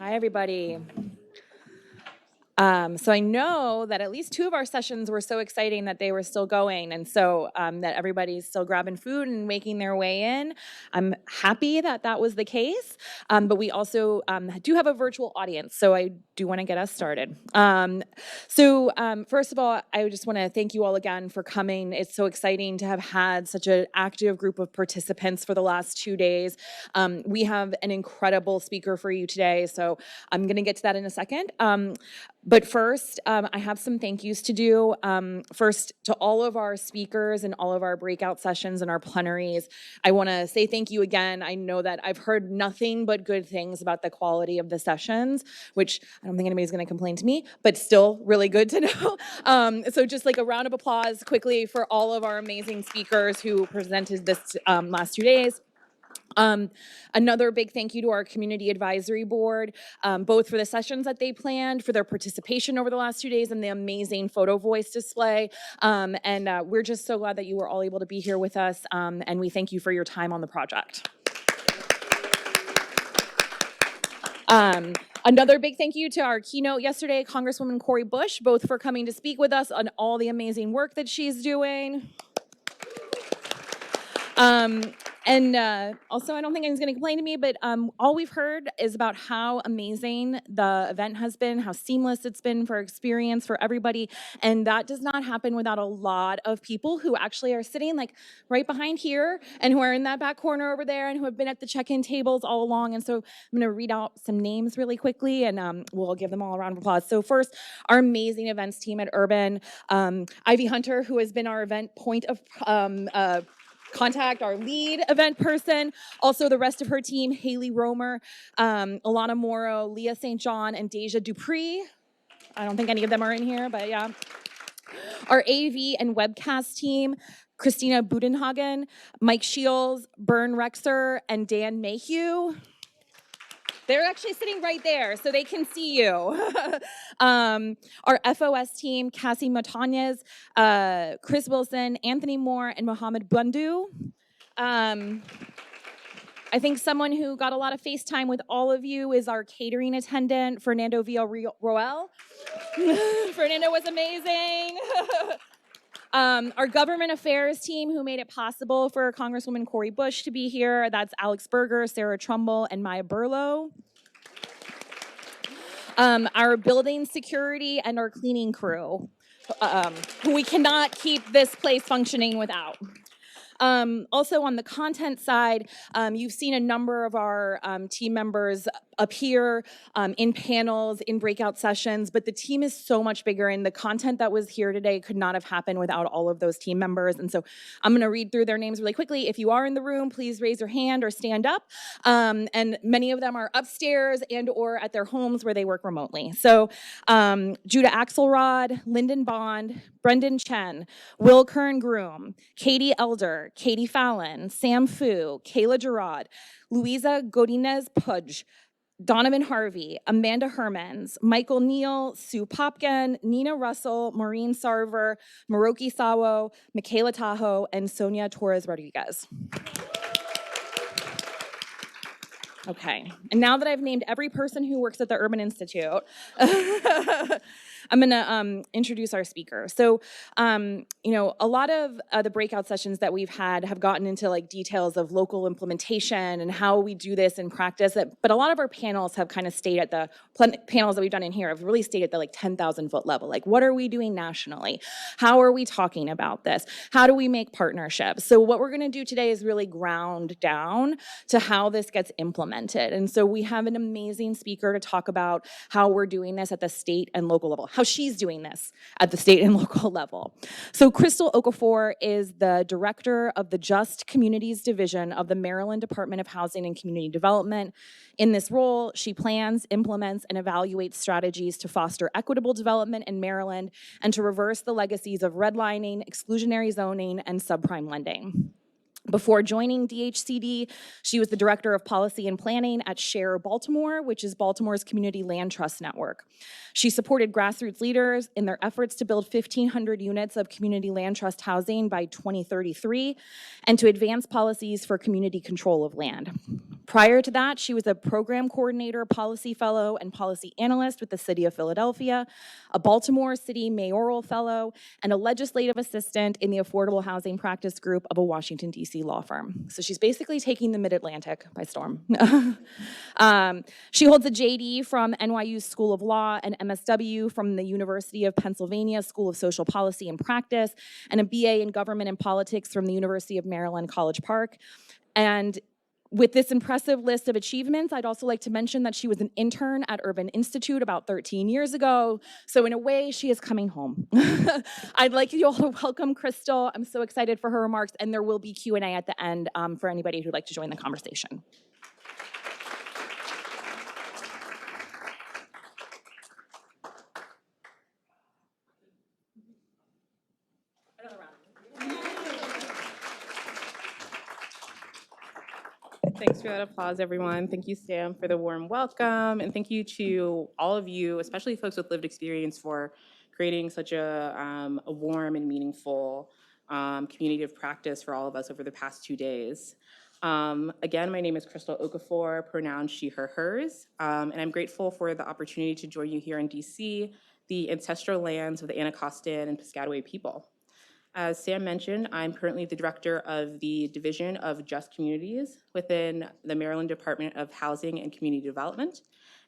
Hi, everybody. So I know that at least two of our sessions were so exciting that they were still going, and so that everybody's still grabbing food and making their way in. I'm happy that that was the case, but we also do have a virtual audience, so I do want to get us started. First of all, I just want to thank you all again for coming. It's so exciting to have had such an active group of participants for the last 2 days. We have an incredible speaker for you today, so I'm going to get to that in a second. But first, I have some thank yous to do. First, to all of our speakers and all of our breakout sessions and our plenaries, I want to say thank you again. I know that I've heard nothing but good things about the quality of the sessions, which I don't think anybody's going to complain to me, but still really good to know. So just like a round of applause quickly for all of our amazing speakers who presented this last 2 days. Another big thank you to our Community Advisory Board, both for the sessions that they planned, for their participation over the last 2 days, and the amazing photo voice display. We're just so glad that you were all able to be here with us, and we thank you for your time on the project. Another big thank you to our keynote yesterday, Congresswoman Cori Bush, both for coming to speak with us on all the amazing work that she's doing. Also, I don't think anyone's going to complain to me, but all we've heard is about how amazing the event has been, how seamless it's been for experience for everybody. And that does not happen without a lot of people who actually are sitting like right behind here and who are in that back corner over there and who have been at the check-in tables all along. And so I'm going to read out some names really quickly and we'll give them all a round of applause. So first, our amazing events team at Urban, Ivy Hunter, who has been our event point of contact, our lead event person. Also the rest of her team, Haley Romer, Alana Morrow, Leah St. John, and Deja Dupree. I don't think any of them are in here, but yeah. Our AV and webcast team, Christina Budenhagen, Mike Shields, Bern Rexer, and Dan Mayhew. They're actually sitting right there, so they can see you. Our FOS team, Cassie Montañez, Chris Wilson, Anthony Moore, and Mohammed Bundu. I think someone who got a lot of FaceTime with all of you is our catering attendant, Fernando Villarroel. Fernando was amazing. Our government affairs team who made it possible for Congresswoman Cori Bush to be here. That's Alex Berger, Sarah Trumbull, and Maya Burlow. Our building security and our cleaning crew, who we cannot keep this place functioning without. Also on the content side, you've seen a number of our team members appear in panels, in breakout sessions, but the team is so much bigger and the content that was here today could not have happened without all of those team members. And so I'm gonna read through their names really quickly. If you are in the room, please raise your hand or stand up. And many of them are upstairs and or at their homes where they work remotely. So Judah Axelrod, Lyndon Bond, Brendan Chen, Will Kern Groom, Katie Elder, Katie Fallon, Sam Fu, Kayla Gerard, Louisa Godinez Pudge, Donovan Harvey, Amanda Hermans, Michael Neal, Sue Popkin, Nina Russell, Maureen Sarver, Maroki Sawo, Michaela Tahoe, and Sonia Torres Rodriguez. Okay, and now that I've named every person who works at the Urban Institute, I'm gonna introduce our speaker. So, a lot of the breakout sessions that we've had have gotten into like details of local implementation and how we do this in practice, but a lot of our panels have kind of stayed at the, panels that we've done in here have really stayed at the like 10,000 foot level. Like, what are we doing nationally? How are we talking about this? How do we make partnerships? So what we're gonna do today is really ground down to how this gets implemented. And so we have an amazing speaker to talk about how we're doing this at the state and local level, how she's doing this at the state and local level. So Crystal Okafor is the director of the Just Communities Division of the Maryland Department of Housing and Community Development. In this role, she plans, implements, and evaluates strategies to foster equitable development in Maryland and to reverse the legacies of redlining, exclusionary zoning, and subprime lending. Before joining DHCD, she was the Director of Policy and Planning at Share Baltimore, which is Baltimore's community land trust network. She supported grassroots leaders in their efforts to build 1,500 units of community land trust housing by 2033 and to advance policies for community control of land. Prior to that, she was a program coordinator, policy fellow, and policy analyst with the City of Philadelphia, a Baltimore City mayoral fellow, and a legislative assistant in the Affordable Housing Practice Group of a Washington, D.C. law firm. So she's basically taking the Mid-Atlantic by storm. She holds a JD from NYU School of Law, an MSW from the University of Pennsylvania School of Social Policy and Practice, and a BA in Government and Politics from the University of Maryland, College Park. And with this impressive list of achievements, I'd also like to mention that she was an intern at Urban Institute about 13 years ago. So in a way, she is coming home. I'd like you all to welcome Crystal. I'm so excited for her remarks, and there will be Q&A at the end for anybody who'd like to join the conversation. Thanks for that applause, everyone. Thank you, Sam, for the warm welcome. And thank you to all of you, especially folks with lived experience, for creating such a warm and meaningful community of practice for all of us over the past 2 days. Again, my name is Crystal Okafor, pronouns she, her, hers. And I'm grateful for the opportunity to join you here in DC, the ancestral lands of the Anacostan and Piscataway people. As Sam mentioned, I'm currently the director of the Division of Just Communities within the Maryland Department of Housing and Community Development.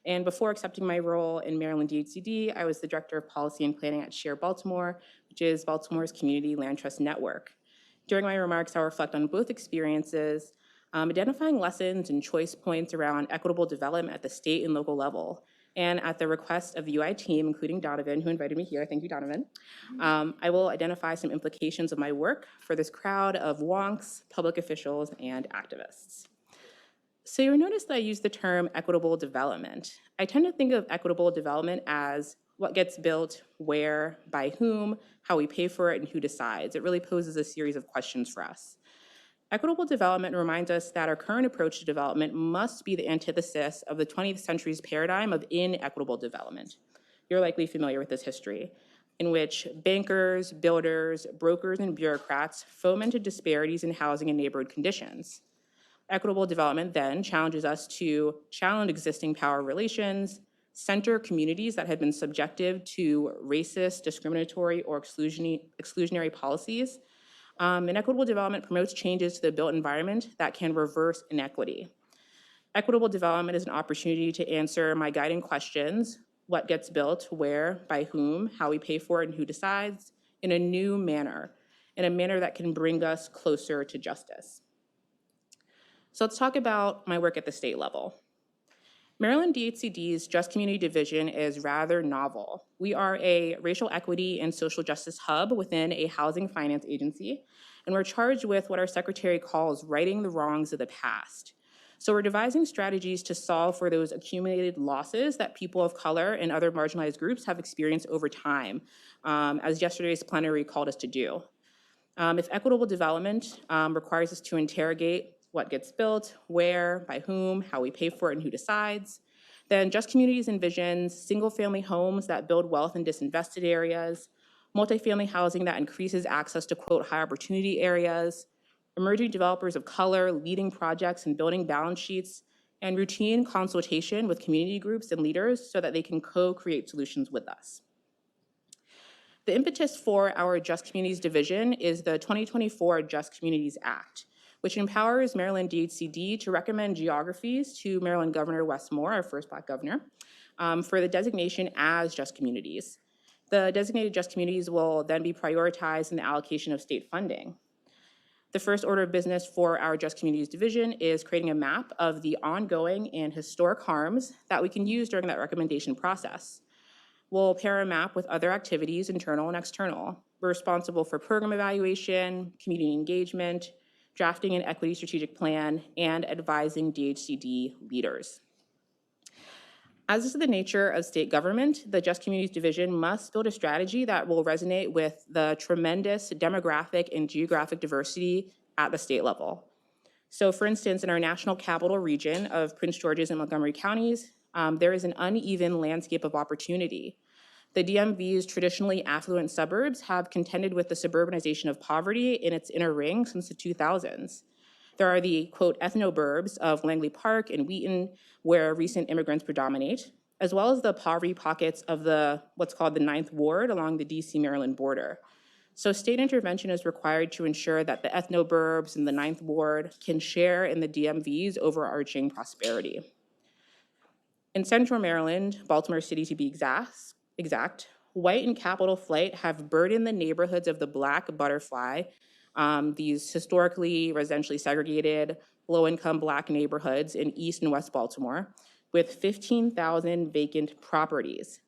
And before accepting my role in Maryland DHCD, I was the director of policy and planning at Share Baltimore, which is Baltimore's community land trust network. During my remarks, I'll reflect on both experiences, identifying lessons and choice points around equitable development at the state and local level. And at the request of the UI team, including Donovan, who invited me here, thank you, Donovan, I will identify some implications of my work for this crowd of wonks, public officials, and activists. So you'll notice that I use the term equitable development. I tend to think of equitable development as what gets built, where, by whom, how we pay for it, and who decides. It really poses a series of questions for us. Equitable development reminds us that our current approach to development must be the antithesis of the 20th century's paradigm of inequitable development. You're likely familiar with this history, in which bankers, builders, brokers, and bureaucrats fomented disparities in housing and neighborhood conditions. Equitable development then challenges us to challenge existing power relations, center communities that had been subjective to racist, discriminatory, or exclusionary policies. And equitable development promotes changes to the built environment that can reverse inequity. Equitable development is an opportunity to answer my guiding questions: what gets built, where, by whom, how we pay for it, and who decides, in a new manner, in a manner that can bring us closer to justice. So let's talk about my work at the state level. Maryland DHCD's Just Community Division is rather novel. We are a racial equity and social justice hub within a housing finance agency, and we're charged with what our secretary calls righting the wrongs of the past. So we're devising strategies to solve for those accumulated losses that people of color and other marginalized groups have experienced over time, as yesterday's plenary called us to do. If equitable development requires us to interrogate what gets built, where, by whom, how we pay for it, and who decides, then Just Communities envisions single-family homes that build wealth in disinvested areas, multifamily housing that increases access to, quote, high opportunity areas, emerging developers of color leading projects and building balance sheets, and routine consultation with community groups and leaders so that they can co-create solutions with us. The impetus for our Just Communities division is the 2024 Just Communities Act, which empowers Maryland DHCD to recommend geographies to Maryland Governor Wes Moore, our first Black governor, for the designation as Just Communities. The designated Just Communities will then be prioritized in the allocation of state funding. The first order of business for our Just Communities division is creating a map of the ongoing and historic harms that we can use during that recommendation process. We'll pair a map with other activities, internal and external. We're responsible for program evaluation, community engagement, drafting an equity strategic plan, and advising DHCD leaders. As is the nature of state government, the Just Communities division must build a strategy that will resonate with the tremendous demographic and geographic diversity at the state level. So for instance, in our national capital region of Prince George's and Montgomery counties, there is an uneven landscape of opportunity. The DMV's traditionally affluent suburbs have contended with the suburbanization of poverty in its inner ring since the 2000s. There are the, quote, ethnoburbs of Langley Park and Wheaton, where recent immigrants predominate, as well as the poverty pockets of what's called the Ninth Ward along the DC Maryland border. So state intervention is required to ensure that the ethnoburbs and the Ninth Ward can share in the DMV's overarching prosperity. In Central Maryland, Baltimore City to be exact, White and Capitol Flight have burdened the neighborhoods of the Black Butterfly, these historically residentially segregated, low-income Black neighborhoods in East and West Baltimore, with 15,000 vacant properties.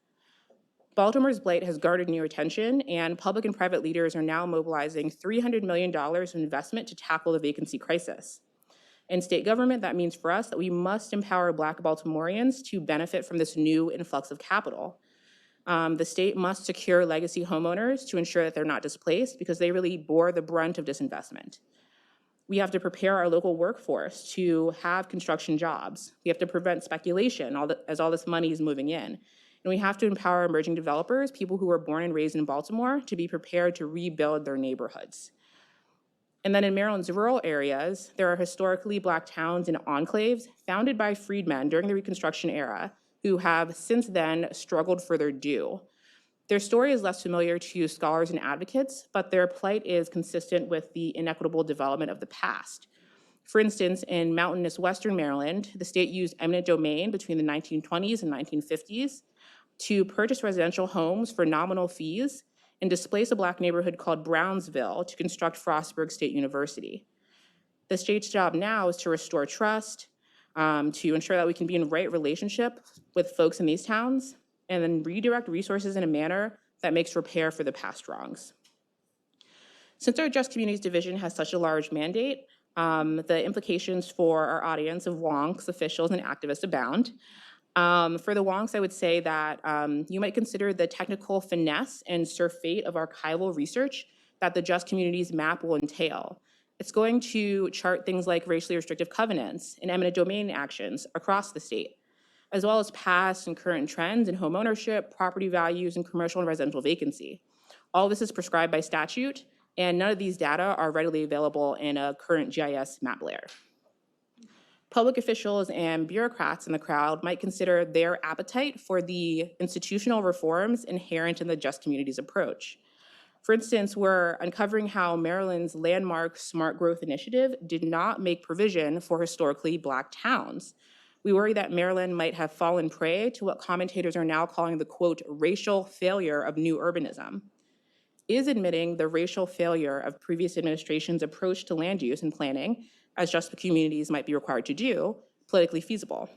Baltimore's blight has garnered new attention, and public and private leaders are now mobilizing $300 million of investment to tackle the vacancy crisis. In state government, that means for us that we must empower Black Baltimoreans to benefit from this new influx of capital. The state must secure legacy homeowners to ensure that they're not displaced because they really bore the brunt of disinvestment. We have to prepare our local workforce to have construction jobs. We have to prevent speculation as all this money is moving in. And we have to empower emerging developers, people who were born and raised in Baltimore, to be prepared to rebuild their neighborhoods. And then in Maryland's rural areas, there are historically Black towns and enclaves founded by freedmen during the Reconstruction era who have since then struggled for their due. Their story is less familiar to scholars and advocates, but their plight is consistent with the inequitable development of the past. For instance, in mountainous Western Maryland, the state used eminent domain between the 1920s and 1950s to purchase residential homes for nominal fees and displace a Black neighborhood called Brownsville to construct Frostburg State University. The state's job now is to restore trust, to ensure that we can be in right relationship with folks in these towns, and then redirect resources in a manner that makes repair for the past wrongs. Since our Just Communities Division has such a large mandate, the implications for our audience of wonks, officials, and activists abound. For the wonks, I would say that you might consider the technical finesse and surfeit of archival research that the Just Communities map will entail. It's going to chart things like racially restrictive covenants and eminent domain actions across the state, as well as past and current trends in home ownership, property values, and commercial and residential vacancy. All this is prescribed by statute, and none of these data are readily available in a current GIS map layer. Public officials and bureaucrats in the crowd might consider their appetite for the institutional reforms inherent in the Just Communities approach. For instance, we're uncovering how Maryland's landmark Smart Growth Initiative did not make provision for historically Black towns. We worry that Maryland might have fallen prey to what commentators are now calling the, quote, racial failure of new urbanism. Is admitting the racial failure of previous administrations' approach to land use and planning, as Just Communities might be required to do, politically feasible?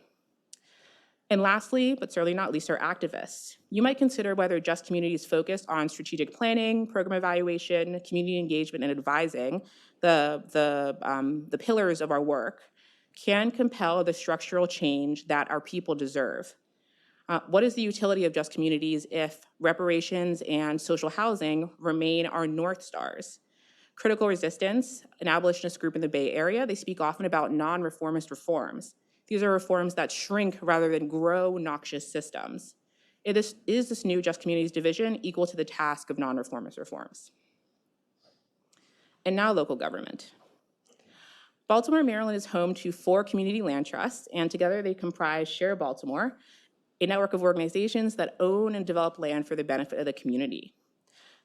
And lastly, but certainly not least, are activists. You might consider whether Just Communities focused on strategic planning, program evaluation, community engagement, and advising, the pillars of our work, can compel the structural change that our people deserve. What is the utility of Just Communities if reparations and social housing remain our North Stars? Critical Resistance, an abolitionist group in the Bay Area, they speak often about non-reformist reforms. These are reforms that shrink rather than grow noxious systems. Is this new Just Communities division equal to the task of non-reformist reforms? And now local government. Baltimore, Maryland is home to 4 community land trusts, and together they comprise Share Baltimore, a network of organizations that own and develop land for the benefit of the community.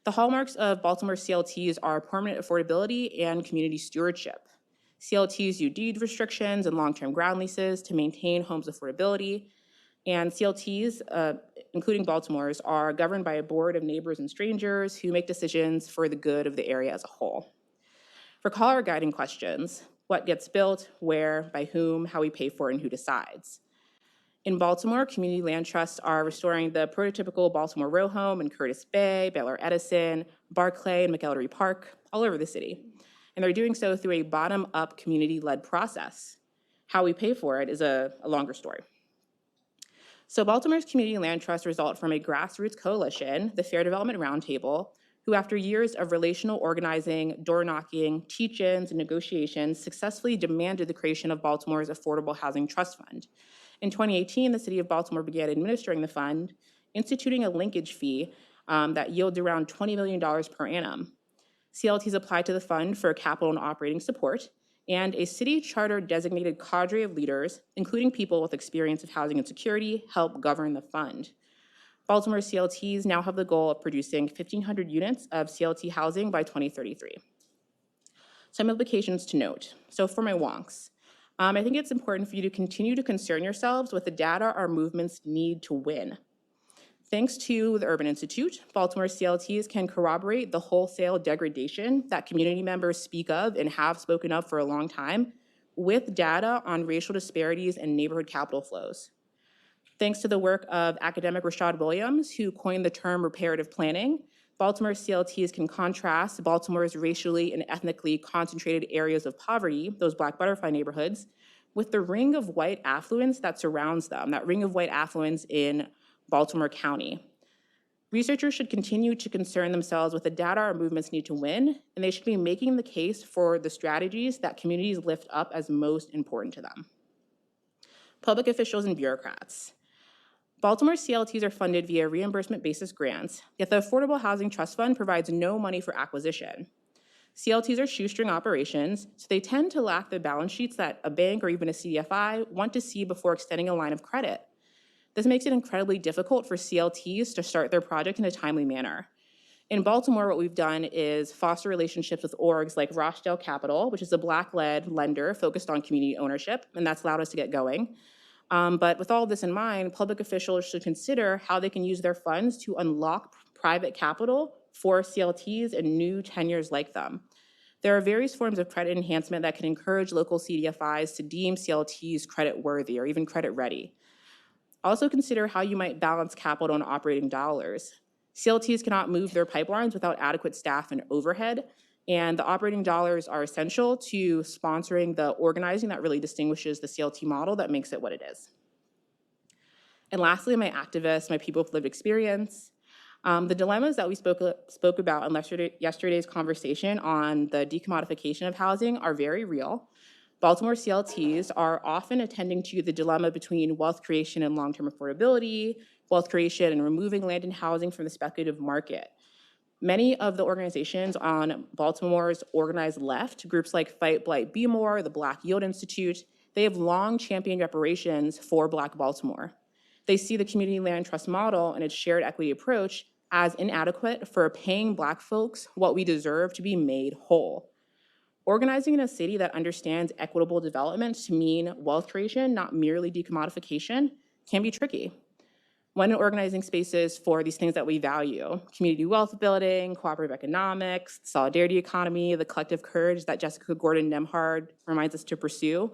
The hallmarks of Baltimore CLTs are permanent affordability and community stewardship. CLTs use deed restrictions and long-term ground leases to maintain homes affordability, and CLTs, including Baltimore's, are governed by a board of neighbors and strangers who make decisions for the good of the area as a whole. Recall our guiding questions: what gets built, where, by whom, how we pay for it, and who decides. In Baltimore, community land trusts are restoring the prototypical Baltimore row home in Curtis Bay, Baylor Edison, Barclay, and McElderry Park, all over the city. And they're doing so through a bottom-up community-led process. How we pay for it is a longer story. So Baltimore's community land trusts result from a grassroots coalition, the Fair Development Roundtable, who after years of relational organizing, door-knocking, teach-ins, and negotiations successfully demanded the creation of Baltimore's Affordable Housing Trust Fund. In 2018, the city of Baltimore began administering the fund, instituting a linkage fee that yielded around $20 million per annum. CLTs applied to the fund for capital and operating support, and a city charter designated cadre of leaders, including people with experience of housing insecurity, help govern the fund. Baltimore CLTs now have the goal of producing 1,500 units of CLT housing by 2033. Some implications to note. So for my wonks, I think it's important for you to continue to concern yourselves with the data our movements need to win. Thanks to the Urban Institute, Baltimore CLTs can corroborate the wholesale degradation that community members speak of and have spoken of for a long time with data on racial disparities and neighborhood capital flows. Thanks to the work of academic Rashad Williams, who coined the term reparative planning, Baltimore CLTs can contrast Baltimore's racially and ethnically concentrated areas of poverty, those Black butterfly neighborhoods, with the ring of white affluence that surrounds them, that ring of white affluence in Baltimore County. Researchers should continue to concern themselves with the data our movements need to win, and they should be making the case for the strategies that communities lift up as most important to them. Public officials and bureaucrats. Baltimore CLTs are funded via reimbursement basis grants, yet the Affordable Housing Trust Fund provides no money for acquisition. CLTs are shoestring operations, so they tend to lack the balance sheets that a bank or even a CDFI want to see before extending a line of credit. This makes it incredibly difficult for CLTs to start their project in a timely manner. In Baltimore, what we've done is foster relationships with orgs like Rochdale Capital, which is a Black-led lender focused on community ownership, and that's allowed us to get going. But with all of this in mind, public officials should consider how they can use their funds to unlock private capital for CLTs and new tenures like them. There are various forms of credit enhancement that can encourage local CDFIs to deem CLTs credit worthy or even credit ready. Also consider how you might balance capital and operating dollars. CLTs cannot move their pipelines without adequate staff and overhead, and the operating dollars are essential to sponsoring the organizing that really distinguishes the CLT model that makes it what it is. And lastly, my activists, my people with lived experience. The dilemmas that we spoke about in yesterday's conversation on the decommodification of housing are very real. Baltimore CLTs are often attending to the dilemma between wealth creation and long-term affordability, wealth creation and removing land and housing from the speculative market. Many of the organizations on Baltimore's organized left, groups like Fight Blight Be More, the Black Yield Institute, they have long championed reparations for Black Baltimore. They see the community land trust model and its shared equity approach as inadequate for paying Black folks what we deserve to be made whole. Organizing in a city that understands equitable development to mean wealth creation, not merely decommodification, can be tricky. When organizing spaces for these things that we value, community wealth building, cooperative economics, solidarity economy, the collective courage that Jessica Gordon Nemhard reminds us to pursue,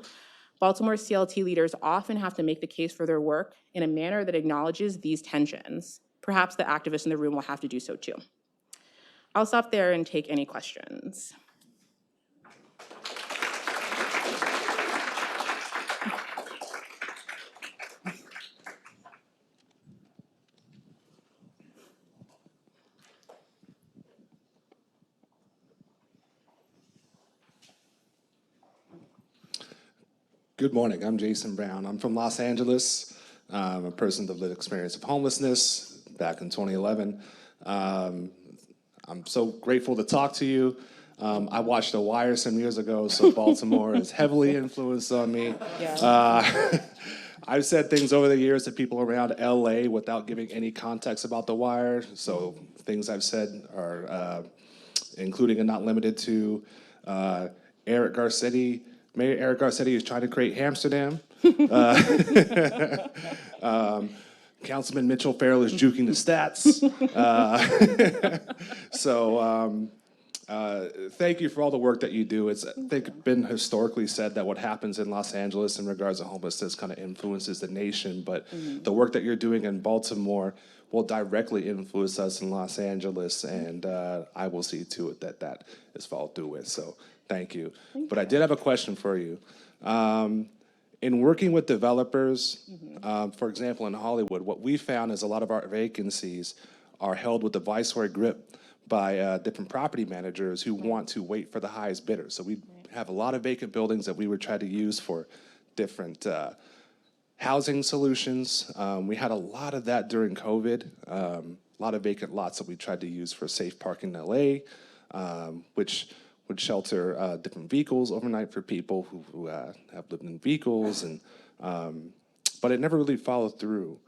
Baltimore CLT leaders often have to make the case for their work in a manner that acknowledges these tensions. Perhaps the activists in the room will have to do so too. I'll stop there and take any questions. Good morning, I'm Jason Brown. I'm from Los Angeles. I'm a person with lived experience of homelessness back in 2011. I'm so grateful to talk to you. I watched The Wire some years ago, so Baltimore has heavily influenced on me. Yeah. I've said things over the years to people around LA without giving any context about The Wire. So things I've said are including and not limited to Eric Garcetti. Mayor Eric Garcetti is trying to create Hamsterdam. Councilman Mitchell Farrell is juking the stats. Thank you for all the work that you do. It's, I think, been historically said that what happens in Los Angeles in regards to homelessness kind of influences the nation, but the work that you're doing in Baltimore will directly influence us in Los Angeles, and I will see to it that that is followed through with, so thank you. But I did have a question for you. In working with developers, for example, in Hollywood, what we found is a lot of our vacancies are held with a viceroy grip by different property managers who want to wait for the highest bidder. So we have a lot of vacant buildings that we would try to use for different housing solutions. We had a lot of that during COVID, a lot of vacant lots that we tried to use for safe parking in LA, which would shelter different vehicles overnight for people who have lived in vehicles, and but it never really followed through.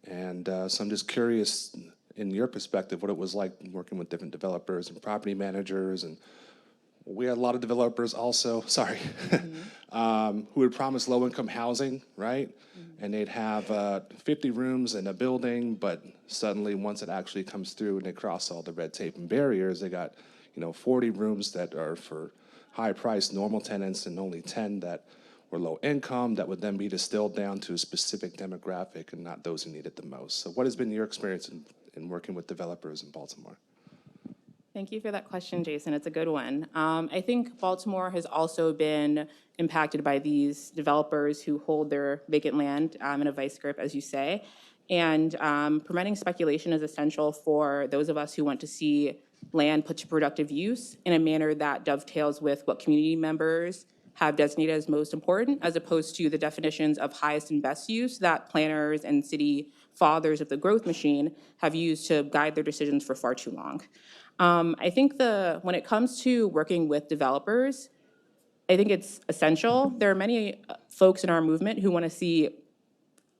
And so I'm just curious, in your perspective, what it was like working with different developers and property managers. And we had a lot of developers also, sorry, who would promise low-income housing, right? And they'd have 50 rooms in a building, but suddenly once it actually comes through and they cross all the red tape and barriers, they got 40 rooms that are for high-priced normal tenants and only 10 that were low income, that would then be distilled down to a specific demographic and not those who need it the most. So what has been your experience in working with developers in Baltimore? Thank you for that question, Jason. It's a good one. I think Baltimore has also been impacted by these developers who hold their vacant land in a vice grip, as you say. And preventing speculation is essential for those of us who want to see land put to productive use in a manner that dovetails with what community members have designated as most important, as opposed to the definitions of highest and best use that planners and city fathers of the growth machine have used to guide their decisions for far too long. I think when it comes to working with developers, I think it's essential. There are many folks in our movement who want to see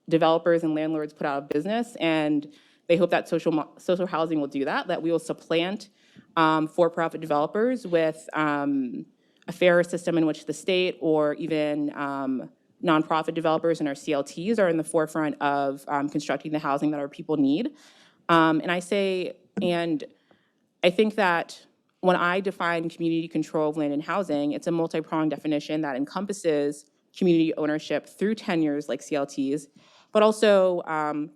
developers and landlords put out of business, and they hope that social housing will do that we will supplant for-profit developers with a fairer system in which the state or even nonprofit developers and our CLTs are in the forefront of constructing the housing that our people need. And I think that when I define community control of land and housing, it's a multi-pronged definition that encompasses community ownership through tenures like CLTs, but also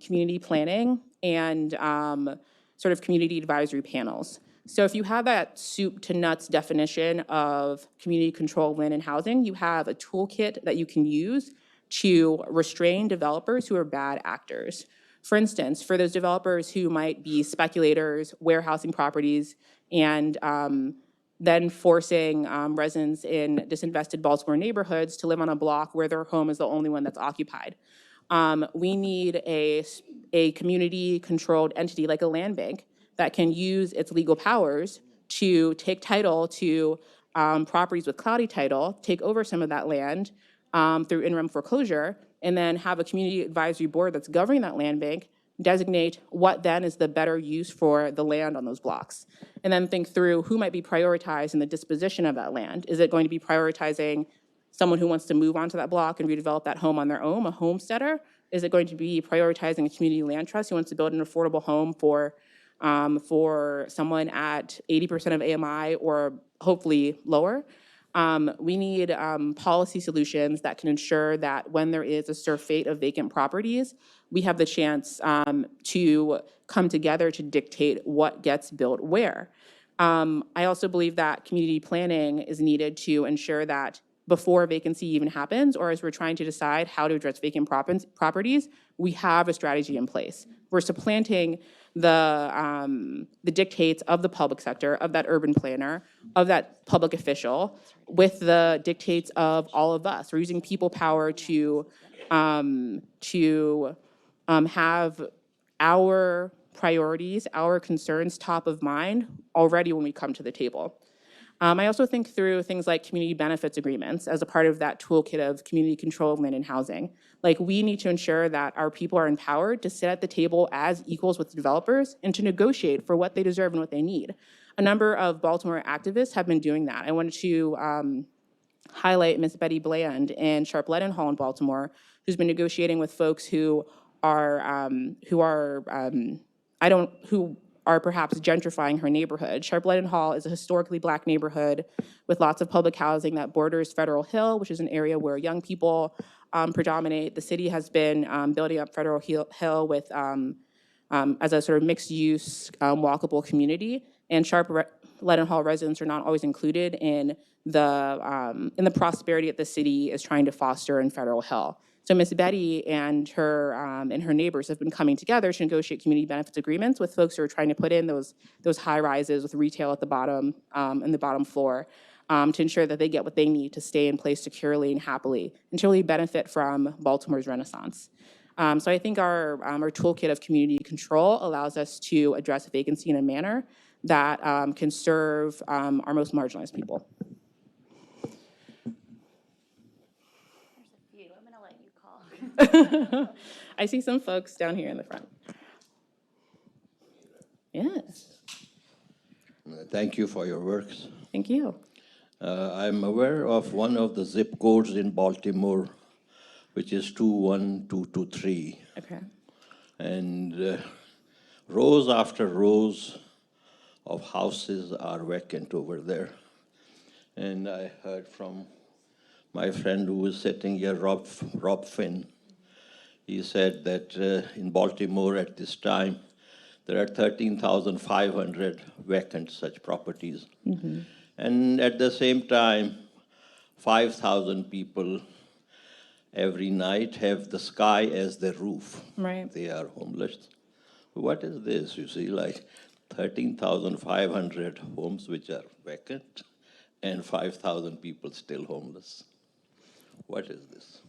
community planning and sort of community advisory panels. So if you have that soup to nuts definition of community control of land and housing, you have a toolkit that you can use to restrain developers who are bad actors. For instance, for those developers who might be speculators, warehousing properties, and then forcing residents in disinvested Baltimore neighborhoods to live on a block where their home is the only one that's occupied. We need a community-controlled entity like a land bank that can use its legal powers to take title to properties with cloudy title, take over some of that land through in rem foreclosure, and then have a community advisory board that's governing that land bank designate what then is the better use for the land on those blocks. And then think through who might be prioritized in the disposition of that land. Is it going to be prioritizing someone who wants to move onto that block and redevelop that home on their own, a homesteader? Is it going to be prioritizing a community land trust who wants to build an affordable home for someone at 80% of AMI or hopefully lower? We need policy solutions that can ensure that when there is a surfeit of vacant properties, we have the chance to come together to dictate what gets built where. I also believe that community planning is needed to ensure that before vacancy even happens, or as we're trying to decide how to address vacant properties, we have a strategy in place. We're supplanting the dictates of the public sector, of that urban planner, of that public official, with the dictates of all of us. We're using people power to have our priorities, our concerns top of mind already when we come to the table. I also think through things like community benefits agreements as a part of that toolkit of community control of land and housing. Like, we need to ensure that our people are empowered to sit at the table as equals with developers and to negotiate for what they deserve and what they need. A number of Baltimore activists have been doing that. I wanted to highlight Ms. Betty Bland in Sharp Leadenhall in Baltimore, who's been negotiating with folks who are perhaps gentrifying her neighborhood. Sharp Leadenhall is a historically Black neighborhood with lots of public housing that borders Federal Hill, which is an area where young people predominate. The city has been building up Federal Hill with as a sort of mixed-use, walkable community. And Sharp Leadenhall residents are not always included in the prosperity that the city is trying to foster in Federal Hill. So Ms. Betty and her neighbors have been coming together to negotiate community benefits agreements with folks who are trying to put in those high rises with retail at the bottom and the bottom floor to ensure that they get what they need to stay in place securely and happily and to really benefit from Baltimore's renaissance. So I think our toolkit of community control allows us to address vacancy in a manner that can serve our most marginalized people. I'm going to let you call. I see some folks down here in the front. Yes, Thank you for your works. thank you. I'm aware of one of the zip codes in Baltimore, which is 21223. Okay. And rows after rows of houses are vacant over there. And I heard from my friend who was sitting here, Rob Finn. He said that in Baltimore at this time, there are 13,500 vacant such properties. And at the same time, 5,000 people every night have the sky as their roof. Right. They are homeless. What is this? You see, like 13,500 homes which are vacant and 5,000 people still homeless. What is this?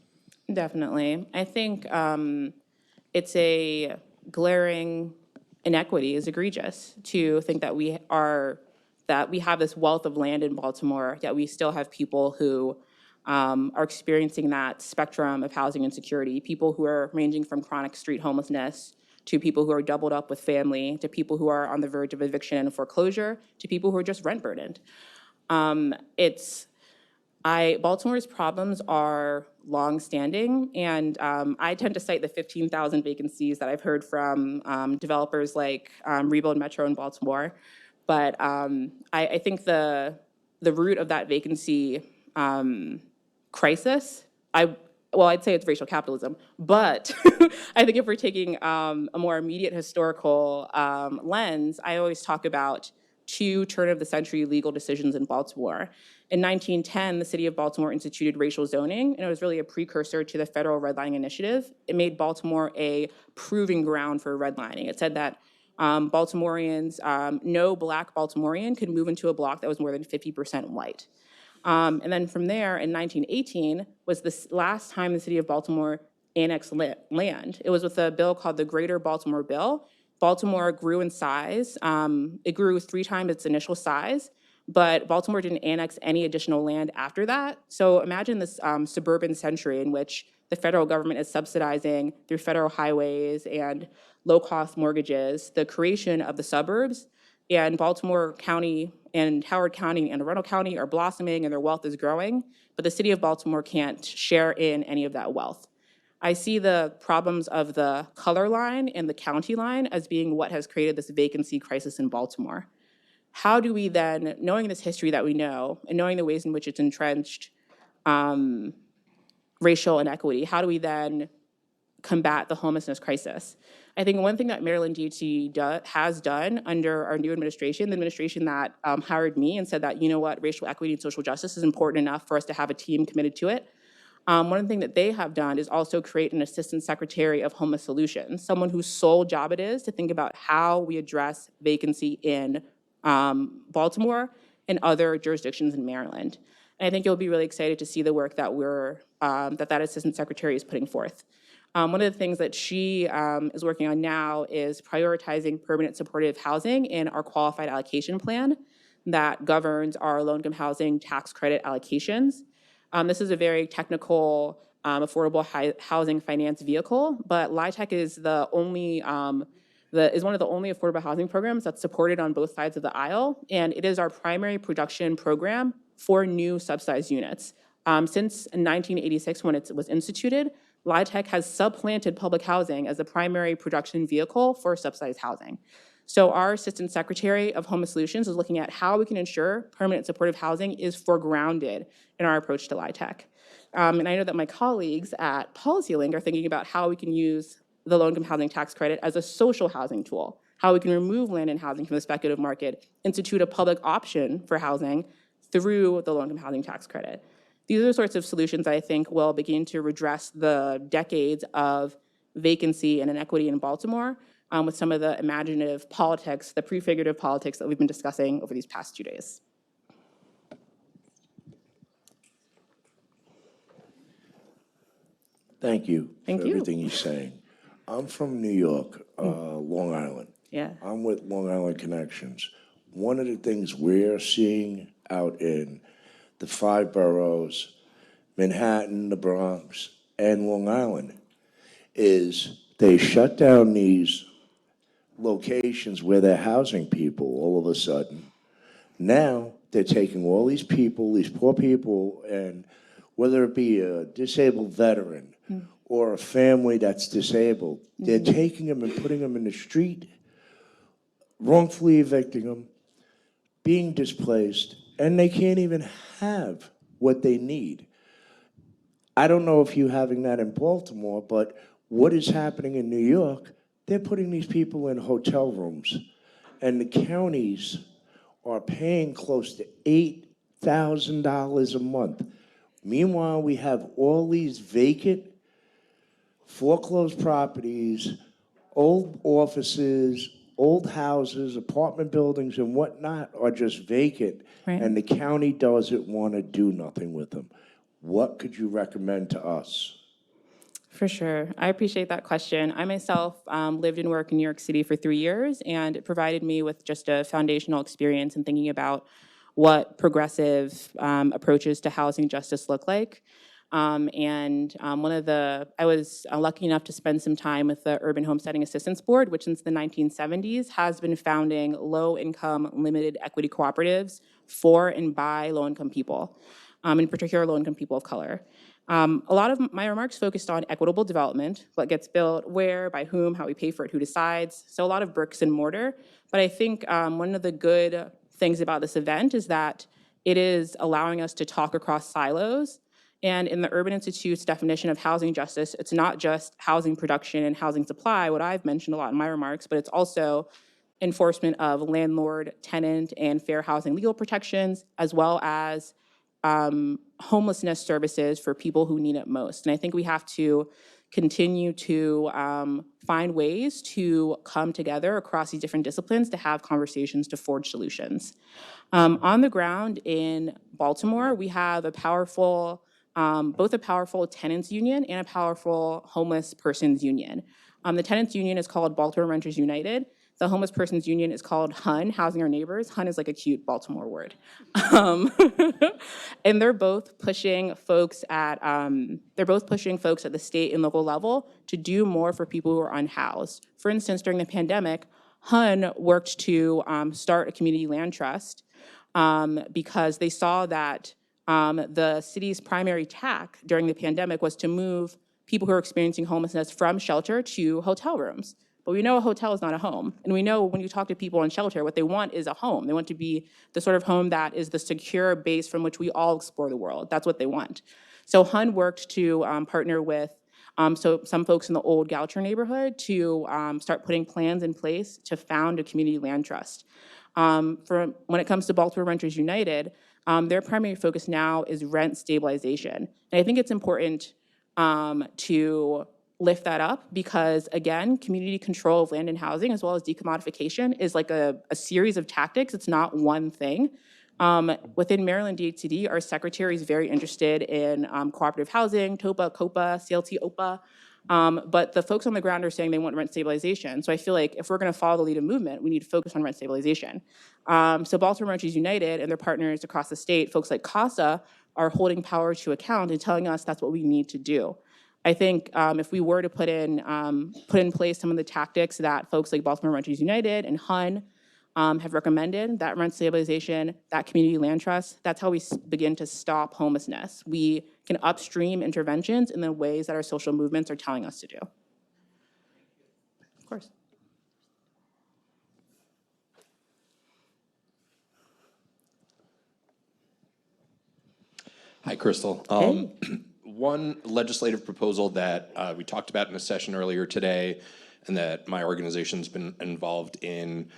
Definitely. I think it's a glaring inequity, is egregious to think that we have this wealth of land in Baltimore, yet we still have people who are experiencing that spectrum of housing insecurity, people who are ranging from chronic street homelessness to people who are doubled up with family, to people who are on the verge of eviction and foreclosure, to people who are just rent burdened. Baltimore's problems are longstanding, and I tend to cite the 15,000 vacancies that I've heard from developers like Rebuild Metro in Baltimore. But I think the root of that vacancy crisis, I'd say it's racial capitalism, but I think if we're taking a more immediate historical lens, I always talk about two turn-of-the-century legal decisions in Baltimore. In 1910, the city of Baltimore instituted racial zoning, and it was really a precursor to the federal redlining initiative. It made Baltimore a proving ground for redlining. It said that Baltimoreans, no Black Baltimorean could move into a block that was more than 50% white. And then from there, in 1918, was the last time the city of Baltimore annexed land. It was with a bill called the Greater Baltimore Bill. Baltimore grew in size. It grew 3 times its initial size, but Baltimore didn't annex any additional land after that. So imagine this suburban century in which the federal government is subsidizing through federal highways and low-cost mortgages the creation of the suburbs, and Baltimore County and Howard County and Arundel County are blossoming and their wealth is growing, but the city of Baltimore can't share in any of that wealth. I see the problems of the color line and the county line as being what has created this vacancy crisis in Baltimore. How do we then, knowing this history that we know and knowing the ways in which it's entrenched racial inequity, how do we then combat the homelessness crisis? I think one thing that Maryland DOT has done under our new administration, the administration that hired me and said that, you know what, racial equity and social justice is important enough for us to have a team committed to it. One of the things that they have done is also create an assistant secretary of homeless solutions, someone whose sole job it is to think about how we address vacancy in Baltimore and other jurisdictions in Maryland. And I think you'll be really excited to see the work that that assistant secretary is putting forth. One of the things that she is working on now is prioritizing permanent supportive housing in our qualified allocation plan that governs our low-income housing tax credit allocations. This is a very technical, affordable housing finance vehicle, but LIHTC is is one of the only affordable housing programs that's supported on both sides of the aisle, and it is our primary production program for new subsidized units. Since 1986, when it was instituted, LIHTC has supplanted public housing as the primary production vehicle for subsidized housing. So our Assistant Secretary of Homeless Solutions is looking at how we can ensure permanent supportive housing is foregrounded in our approach to LIHTC. And I know that my colleagues at PolicyLink are thinking about how we can use the low-income housing tax credit as a social housing tool, how we can remove land and housing from the speculative market, institute a public option for housing through the low-income housing tax credit. These are the sorts of solutions I think will begin to redress the decades of vacancy and inequity in Baltimore with some of the imaginative politics, the prefigurative politics that we've been discussing over these past 2 days. Thank you Thank for you. everything you're saying. I'm from New York, Long Island. Yeah. I'm with Long Island Connections. one of the things we're seeing out in the 5 boroughs, Manhattan, the Bronx, and Long Island, is they shut down these locations where they're housing people all of a sudden. Now they're taking all these people, these poor people, and whether it be a disabled veteran or a family that's disabled, they're taking them and putting them in the street, wrongfully evicting them, being displaced, and they can't even have what they need. I don't know if you're having that in Baltimore, but what is happening in New York, they're putting these people in hotel rooms, and the counties are paying close to $8,000 a month. Meanwhile, we have all these vacant, foreclosed properties, old offices, old houses, apartment buildings and whatnot are just vacant, Right. and the county doesn't want to do nothing with them. What could you recommend to us? For sure. I appreciate that question. I myself lived and worked in New York City for 3 years, and it provided me with just a foundational experience in thinking about what progressive approaches to housing justice look like. I was lucky enough to spend some time with the Urban Homesteading Assistance Board, which since the 1970s has been founding low-income, limited equity cooperatives for and by low-income people, in particular low-income people of color. A lot of my remarks focused on equitable development, what gets built, where, by whom, how we pay for it, who decides. So a lot of bricks and mortar. But I think one of the good things about this event is that it is allowing us to talk across silos. And in the Urban Institute's definition of housing justice, it's not just housing production and housing supply, what I've mentioned a lot in my remarks, but it's also enforcement of landlord, tenant, and fair housing legal protections, as well as homelessness services for people who need it most. And I think we have to continue to find ways to come together across these different disciplines to have conversations to forge solutions. On the ground in Baltimore, we have a powerful, both a powerful tenants union and a powerful homeless persons union. The tenants union is called Baltimore Renters United. The homeless persons union is called HUN, Housing Our Neighbors. HUN is like a cute Baltimore word. And they're both pushing folks at the state and local level to do more for people who are unhoused. For instance, during the pandemic, HUN worked to start a community land trust because they saw that the city's primary tack during the pandemic was to move people who are experiencing homelessness from shelter to hotel rooms. But we know a hotel is not a home. And we know when you talk to people in shelter, what they want is a home. They want to be the sort of home that is the secure base from which we all explore the world. That's what they want. So HUN worked to partner with some folks in the old Goucher neighborhood to start putting plans in place to found a community land trust. When it comes to Baltimore Renters United, their primary focus now is rent stabilization. And I think it's important to lift that up because, again, community control of land and housing as well as decommodification is like a series of tactics. It's not one thing. Within Maryland DHCD, our secretary is very interested in cooperative housing, TOPA, COPA, CLT, OPA. But the folks on the ground are saying they want rent stabilization. So I feel like if we're going to follow the lead of movement, we need to focus on rent stabilization. So Baltimore Renters United and their partners across the state, folks like CASA, are holding power to account and telling us that's what we need to do. I think if we were to put in place some of the tactics that folks like Baltimore Renters United and HUN have recommended, that rent stabilization, that community land trust, that's how we begin to stop homelessness. We can upstream interventions in the ways that our social movements are telling us to do. Of course. Hi, Crystal. One legislative proposal that we talked about in a session earlier today and that my organization's been involved in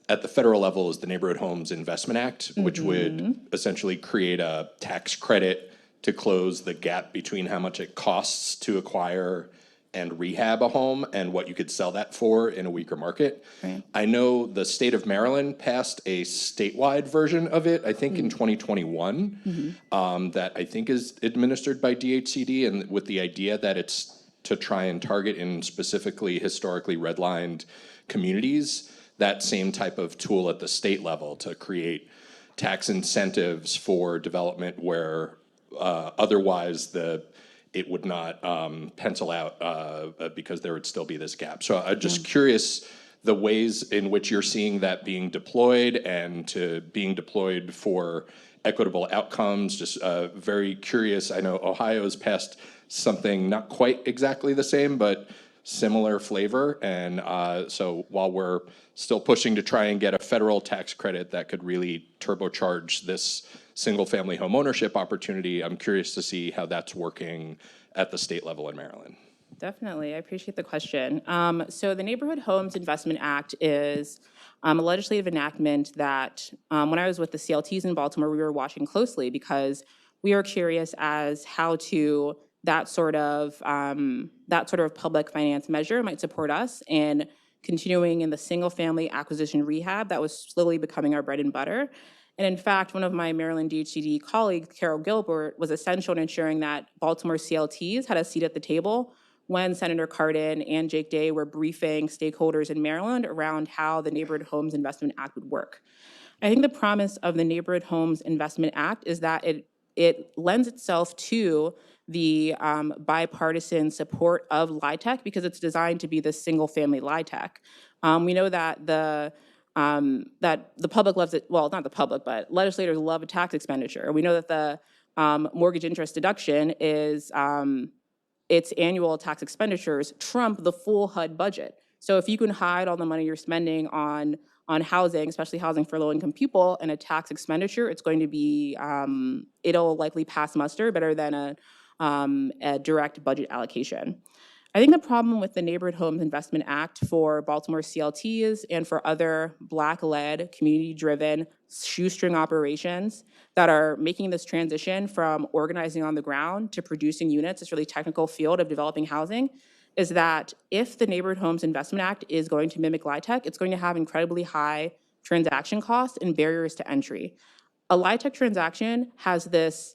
at the federal level is the Neighborhood Homes Investment Act, which would essentially create a tax credit to close the gap between how much it costs to acquire and rehab a home and what you could sell that for in a weaker market. Right. I know the state of Maryland passed a statewide version of it, I think in 2021, that I think is administered by DHCD, and with the idea that it's to try and target in specifically historically redlined communities that same type of tool at the state level to create tax incentives for development where otherwise it would not pencil out because there would still be this gap. So I'm just curious the ways in which you're seeing that being deployed and to being deployed for equitable outcomes. Just very curious. I know Ohio's passed something not quite exactly the same, but similar flavor. And so while we're still pushing to try and get a federal tax credit that could really turbocharge this single-family home ownership opportunity, I'm curious to see how that's working at the state level in Maryland. Definitely, I appreciate the question. So the Neighborhood Homes Investment Act is a legislative enactment that when I was with the CLTs in Baltimore, we were watching closely because we are curious as how to that sort of public finance measure might support us in continuing in the single-family acquisition rehab that was slowly becoming our bread and butter. And in fact, one of my Maryland DHCD colleagues, Carol Gilbert, was essential in ensuring that Baltimore CLTs had a seat at the table when Senator Cardin and Jake Day were briefing stakeholders in Maryland around how the Neighborhood Homes Investment Act would work. I think the promise of the Neighborhood Homes Investment Act is that it lends itself to the bipartisan support of LIHTC because it's designed to be the single-family LIHTC. We know that the public loves it, well, not the public, but legislators love a tax expenditure. We know that the mortgage interest deduction is its annual tax expenditures trump the full HUD budget. So if you can hide all the money you're spending on housing, especially housing for low-income people, and a tax expenditure, it's going to be, it'll likely pass muster better than a direct budget allocation. I think the problem with the Neighborhood Homes Investment Act for Baltimore CLTs and for other Black-led, community-driven shoestring operations that are making this transition from organizing on the ground to producing units, this really technical field of developing housing, is that if the Neighborhood Homes Investment Act is going to mimic LIHTC, it's going to have incredibly high transaction costs and barriers to entry. A LIHTC transaction has this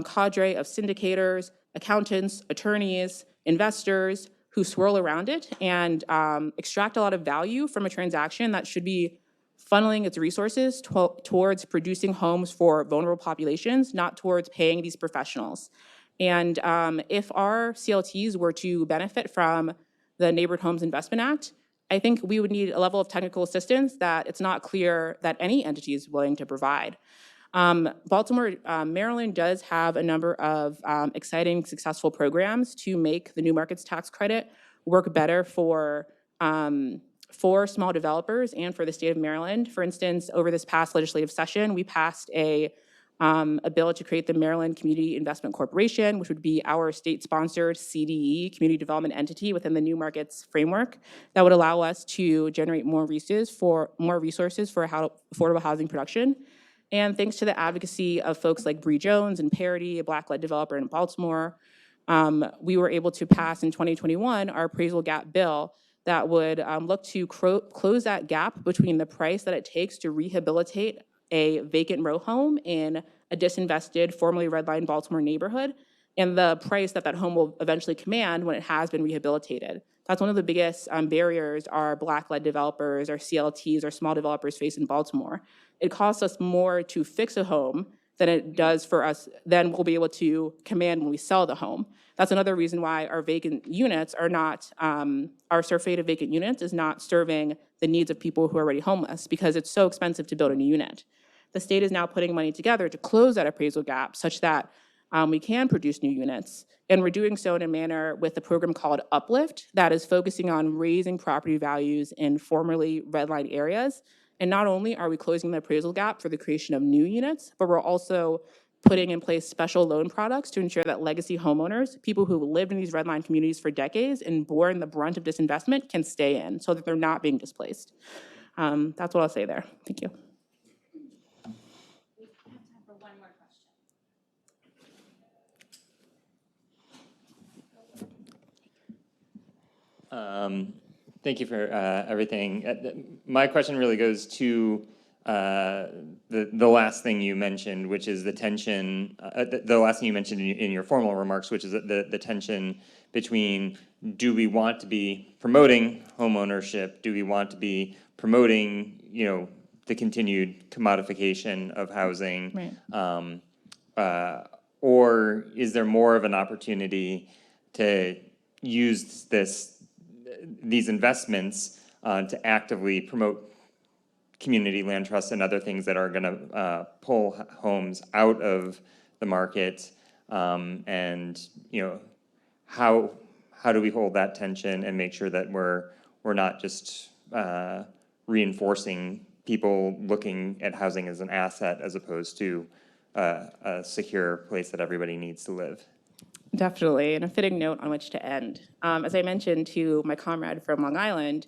cadre of syndicators, accountants, attorneys, investors who swirl around it and extract a lot of value from a transaction that should be funneling its resources towards producing homes for vulnerable populations, not towards paying these professionals. And if our CLTs were to benefit from the Neighborhood Homes Investment Act, I think we would need a level of technical assistance that it's not clear that any entity is willing to provide. Baltimore, Maryland does have a number of exciting, successful programs to make the New Markets Tax Credit work better for small developers and for the state of Maryland. For instance, over this past legislative session, we passed a bill to create the Maryland Community Investment Corporation, which would be our state-sponsored CDE, community development entity within the New Markets framework that would allow us to generate more resources for affordable housing production. And thanks to the advocacy of folks like Bree Jones and Parity, a Black-led developer in Baltimore, we were able to pass in 2021 our appraisal gap bill that would look to close that gap between the price that it takes to rehabilitate a vacant row home in a disinvested, formerly redlined Baltimore neighborhood, and the price that that home will eventually command when it has been rehabilitated. That's one of the biggest barriers our Black-led developers, our CLTs, our small developers face in Baltimore. It costs us more to fix a home than it does for us, then we'll be able to command when we sell the home. That's another reason why our vacant units are not, our survey of vacant units is not serving the needs of people who are already homeless because it's so expensive to build a new unit. The state is now putting money together to close that appraisal gap such that we can produce new units. And we're doing so in a manner with a program called Uplift that is focusing on raising property values in formerly redlined areas. And not only are we closing the appraisal gap for the creation of new units, but we're also putting in place special loan products to ensure that legacy homeowners, people who lived in these redline communities for decades and borne the brunt of disinvestment, can stay in so that they're not being displaced. That's what I'll say there. Thank you. We have time for one more question. Thank you for everything. My question really goes to the last thing you mentioned, which is the tension, the last thing you mentioned in your formal remarks, which is the tension between, do we want to be promoting homeownership? Do we want to be promoting, the continued commodification of housing? Right. Or is there more of an opportunity to use these investments to actively promote community land trusts and other things that are going to pull homes out of the market? And how do we hold that tension and make sure that we're not just reinforcing people looking at housing as an asset as opposed to a secure place that everybody needs to live? Definitely, and a fitting note on which to end. As I mentioned to my comrade from Long Island,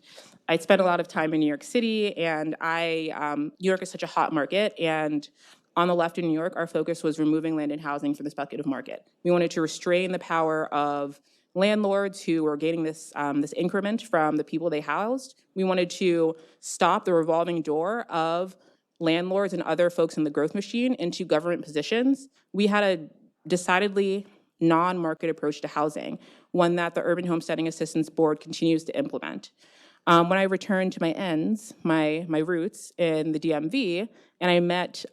I spent a lot of time in New York City, and New York is such a hot market, and on the left in New York, our focus was removing land and housing from the speculative market. We wanted to restrain the power of landlords who were gaining this increment from the people they housed. We wanted to stop the revolving door of landlords and other folks in the growth machine into government positions. We had a decidedly non-market approach to housing, one that the Urban Homesteading Assistance Board continues to implement. When I returned to my roots in the DMV, and I met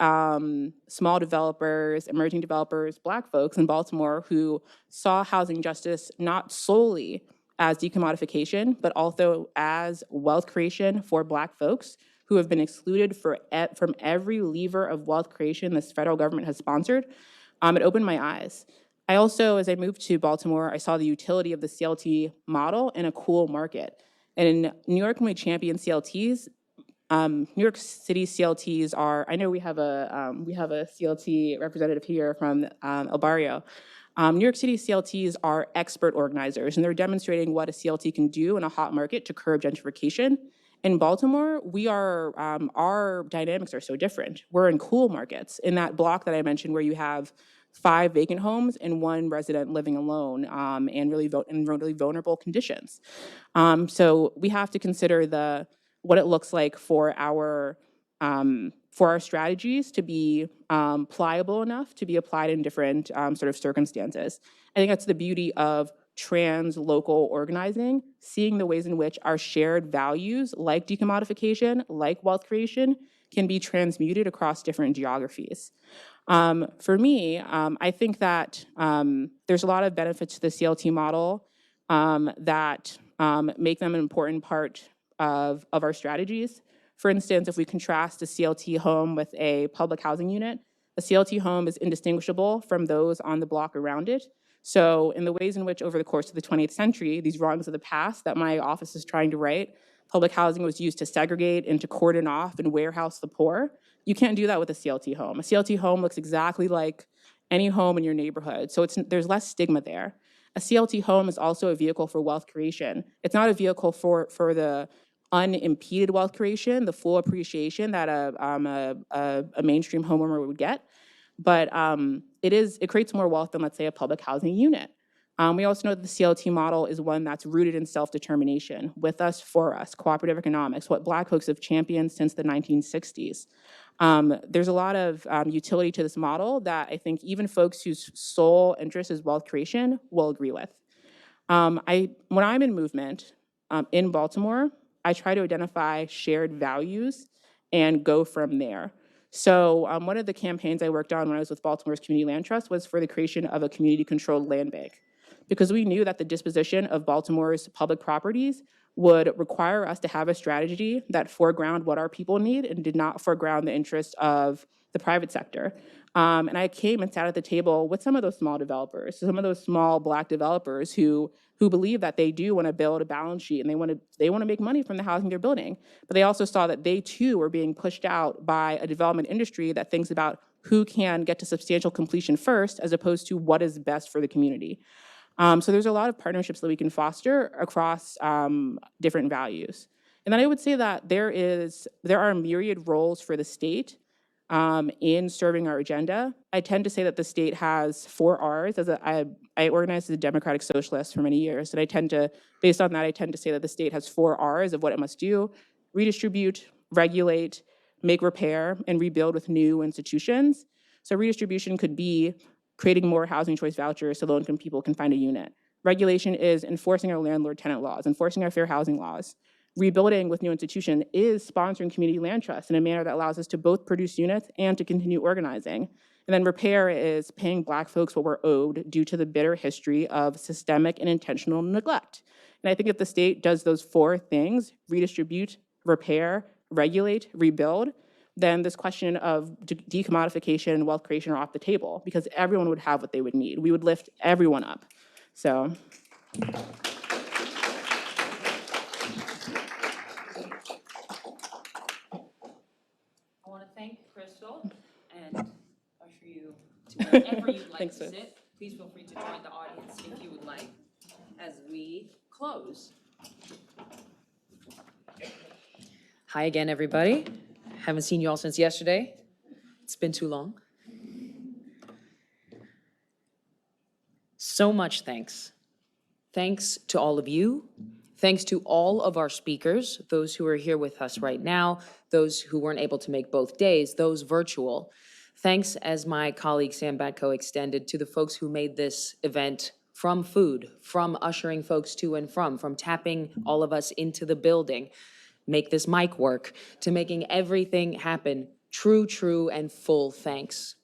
small developers, emerging developers, Black folks in Baltimore who saw housing justice not solely as decommodification, but also as wealth creation for Black folks who have been excluded from every lever of wealth creation this federal government has sponsored. It opened my eyes. I also, as I moved to Baltimore, I saw the utility of the CLT model in a cool market. And in New York, when we champion CLTs, New York City CLTs are, I know we have a CLT representative here from El Barrio. New York City CLTs are expert organizers, and they're demonstrating what a CLT can do in a hot market to curb gentrification. In Baltimore, our dynamics are so different. We're in cool markets. In that block that I mentioned where you have 5 vacant homes and 1 resident living alone in really vulnerable conditions. So we have to consider what it looks like for our strategies to be pliable enough to be applied in different sort of circumstances. I think that's the beauty of trans local organizing, seeing the ways in which our shared values like decommodification, like wealth creation, can be transmuted across different geographies. For me, I think that there's a lot of benefits to the CLT model that make them an important part of our strategies. For instance, if we contrast a CLT home with a public housing unit, a CLT home is indistinguishable from those on the block around it. So in the ways in which over the course of the 20th century, these wrongs of the past that my office is trying to right, public housing was used to segregate and to cordon off and warehouse the poor. You can't do that with a CLT home. A CLT home looks exactly like any home in your neighborhood, so there's less stigma there. A CLT home is also a vehicle for wealth creation. It's not a vehicle for the unimpeded wealth creation, the full appreciation that a mainstream homeowner would get, but it creates more wealth than, let's say, a public housing unit. We also know that the CLT model is one that's rooted in self-determination, with us, for us, cooperative economics, what Black folks have championed since the 1960s. There's a lot of utility to this model that I think even folks whose sole interest is wealth creation will agree with. When I'm in movement in Baltimore, I try to identify shared values and go from there. So one of the campaigns I worked on when I was with Baltimore's Community Land Trust was for the creation of a community-controlled land bank, because we knew that the disposition of Baltimore's public properties would require us to have a strategy that foreground what our people need and did not foreground the interest of the private sector. And I came and sat at the table with some of those small developers, some of those small Black developers who believe that they do want to build a balance sheet and they want to make money from the housing they're building. But they also saw that they too were being pushed out by a development industry that thinks about who can get to substantial completion first, as opposed to what is best for the community. So there's a lot of partnerships that we can foster across different values. And then I would say that there are myriad roles for the state in serving our agenda. I tend to say that the state has 4 R's. I organized as a Democratic Socialist for many years, and based on that, I tend to say that the state has 4 R's of what it must do: redistribute, regulate, make, repair, and rebuild with new institutions. So redistribution could be creating more housing choice vouchers so low-income people can find a unit. Regulation is enforcing our landlord-tenant laws, enforcing our fair housing laws. Rebuilding with new institution is sponsoring community land trusts in a manner that allows us to both produce units and to continue organizing. And then repair is paying Black folks what we're owed due to the bitter history of systemic and intentional neglect. And I think if the state does those four things, redistribute, repair, regulate, rebuild, then this question of decommodification and wealth creation are off the table because everyone would have what they would need. We would lift everyone up. So. I want to thank Crystal and usher you to wherever you'd like Thanks, to sis. sit. Please feel free to join the audience if you would like as we close. Hi again, everybody. Haven't seen you all since yesterday. It's been too long. So much thanks. Thanks to all of you. Thanks to all of our speakers, those who are here with us right now, those who weren't able to make both days, those virtual. Thanks, as my colleague Sam Batko extended, to the folks who made this event from food, from ushering folks to and from tapping all of us into the building, make this mic work, to making everything happen. True, and full thanks.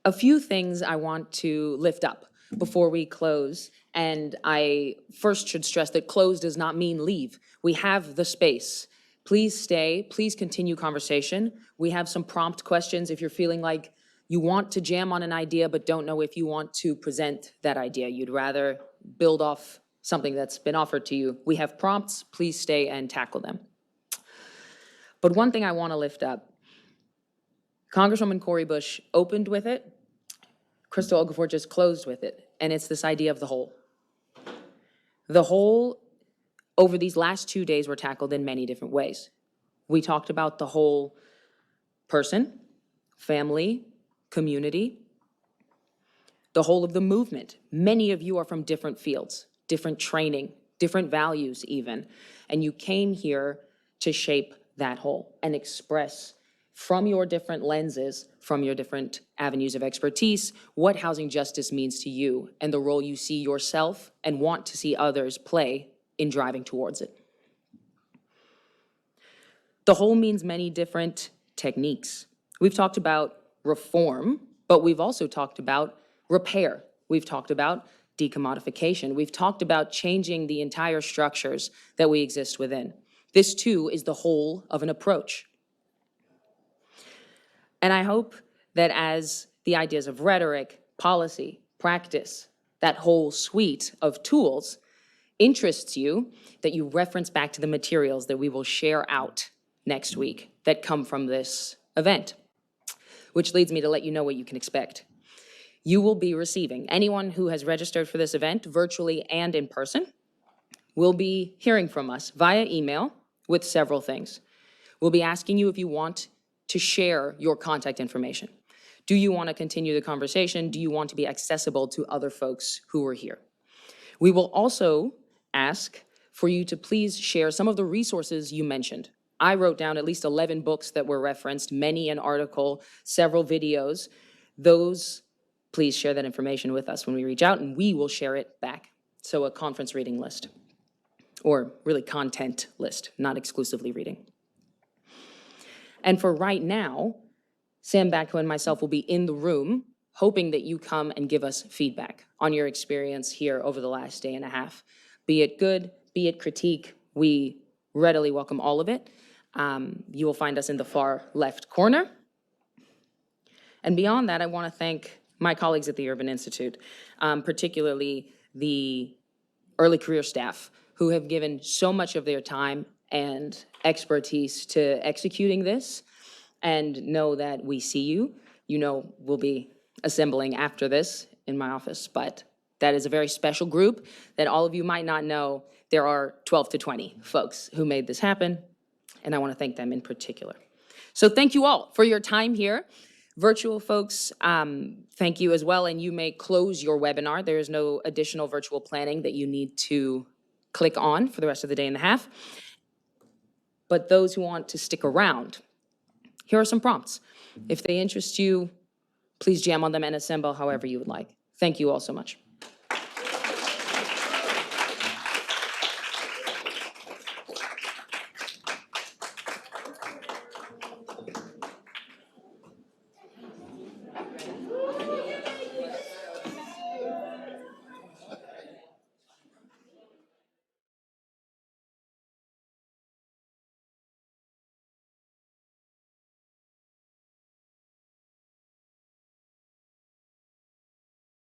A few things I want to lift up before we close. And I first should stress that close does not mean leave. We have the space. Please stay, please continue conversation. We have some prompt questions if you're feeling like you want to jam on an idea but don't know if you want to present that idea. You'd rather build off something that's been offered to you. We have prompts, please stay and tackle them. But one thing I want to lift up, Congresswoman Cori Bush opened with it, Crystal Okafor just closed with it, and it's this idea of the whole. The whole, over these last 2 days, were tackled in many different ways. We talked about the whole person, family, community, the whole of the movement. Many of you are from different fields, different training, different values even, and you came here to shape that whole and express from your different lenses, from your different avenues of expertise, what housing justice means to you and the role you see yourself and want to see others play in driving towards it. The whole means many different techniques. We've talked about reform, but we've also talked about repair. We've talked about decommodification. We've talked about changing the entire structures that we exist within. This too is the whole of an approach. And I hope that as the ideas of rhetoric, policy, practice, that whole suite of tools interests you, that you reference back to the materials that we will share out next week that come from this event, which leads me to let you know what you can expect. You will be receiving, anyone who has registered for this event, virtually and in person, will be hearing from us via email with several things. We'll be asking you if you want to share your contact information. Do you want to continue the conversation? Do you want to be accessible to other folks who are here? We will also ask for you to please share some of the resources you mentioned. I wrote down at least 11 books that were referenced, many an article, several videos. Those, please share that information with us when we reach out, and we will share it back. So a conference reading list, or really content list, not exclusively reading. And for right now, Sam Batko and myself will be in the room, hoping that you come and give us feedback on your experience here over the last day and a half. Be it good, be it critique, we readily welcome all of it. You will find us in the far left corner. And beyond that, I want to thank my colleagues at the Urban Institute, particularly the early career staff, who have given so much of their time and expertise to executing this, and know that we see you. You know, we'll be assembling after this in my office, but that is a very special group that all of you might not know. There are 12 to 20 folks who made this happen, and I want to thank them in particular. So thank you all for your time here. Virtual folks, thank you as well, and you may close your webinar. There is no additional virtual planning that you need to click on for the rest of the day and a half. But those who want to stick around, here are some prompts. If they interest you, please jam on them and assemble however you would like. Thank you all so much.